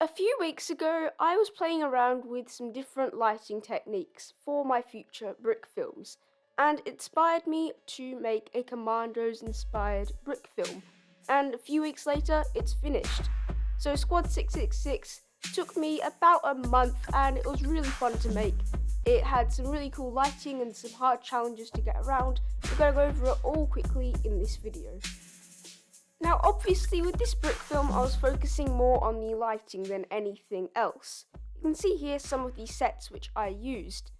A few weeks ago, I was playing around with some different lighting techniques for my future brick films, and it inspired me to make a Commandos-inspired brick film. And a few weeks later, it's finished. So Squad 666 took me about a month, and it was really fun to make. It had some really cool lighting and some hard challenges to get around. We're going to go over it all quickly in this video. Now obviously with this brick film I was focusing more on the lighting than anything else. You can see here some of the sets which I used.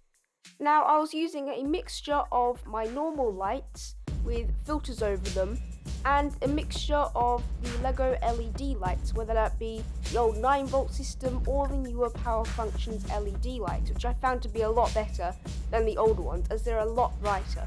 Now I was using a mixture of my normal lights with filters over them and a mixture of the Lego LED lights, whether that be the old 9-volt system or the newer Power Functions LED lights, which I found to be a lot better than the older ones as they're a lot brighter.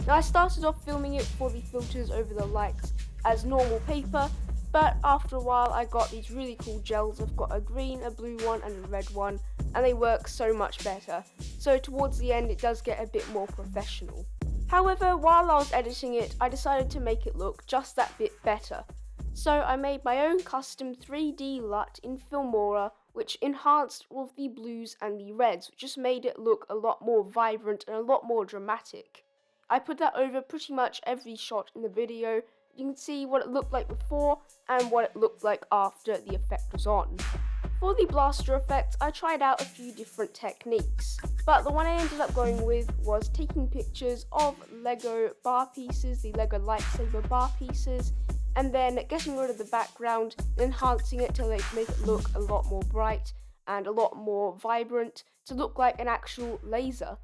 Now I started off filming it for the filters over the lights as normal paper, but after a while I got these really cool gels. I've got a green, a blue one and a red one, and they work so much better. So towards the end it does get a bit more professional. However, while I was editing it, I decided to make it look just that bit better. So I made my own custom 3D LUT in Filmora, which enhanced all of the blues and the reds, which just made it look a lot more vibrant and a lot more dramatic. I put that over pretty much every shot in the video. You can see what it looked like before and what it looked like after the effect was on. For the blaster effect, I tried out a few different techniques, but the one I ended up going with was taking pictures of Lego bar pieces, the Lego lightsaber bar pieces, and then getting rid of the background and enhancing it to make it look a lot more bright and a lot more vibrant to look like an actual laser.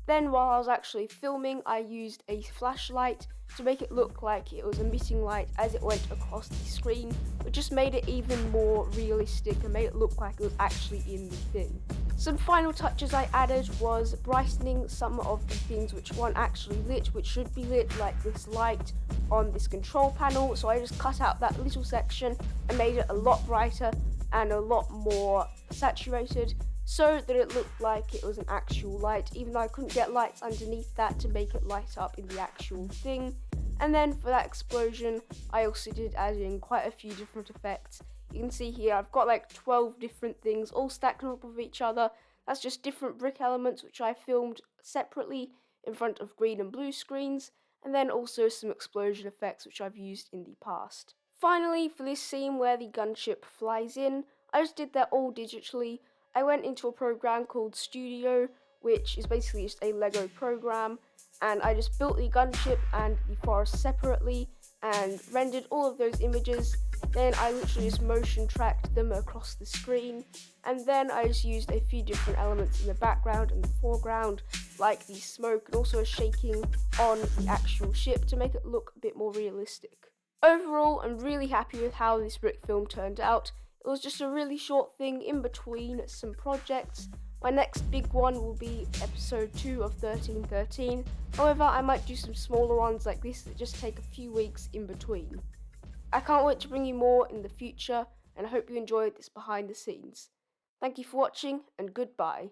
Then while I was actually filming, I used a flashlight to make it look like it was emitting light as it went across the screen, which just made it even more realistic and made it look like it was actually in the thing. Some final touches I added was brightening some of the things which weren't actually lit, which should be lit, like this light on this control panel. So I just cut out that little section and made it a lot brighter and a lot more saturated, so that it looked like it was an actual light, even though I couldn't get lights underneath that to make it light up in the actual thing. And then for that explosion, I also did add in quite a few different effects. You can see here I've got like 12 different things all stacked on top of each other. That's just different brick elements which I filmed separately in front of green and blue screens, and then also some explosion effects which I've used in the past. Finally, for this scene where the gunship flies in, I just did that all digitally. I went into a program called Studio, which is basically just a Lego program, and I just built the gunship and the forest separately and rendered all of those images. Then I literally just motion tracked them across the screen, and then I just used a few different elements in the background and the foreground, like the smoke and also a shaking on the actual ship to make it look a bit more realistic. Overall, I'm really happy with how this brick film turned out. It was just a really short thing in between some projects. My next big one will be episode 2 of 1313. However, I might do some smaller ones like this that just take a few weeks in between. I can't wait to bring you more in the future, and I hope you enjoyed this behind the scenes. Thank you for watching, and goodbye.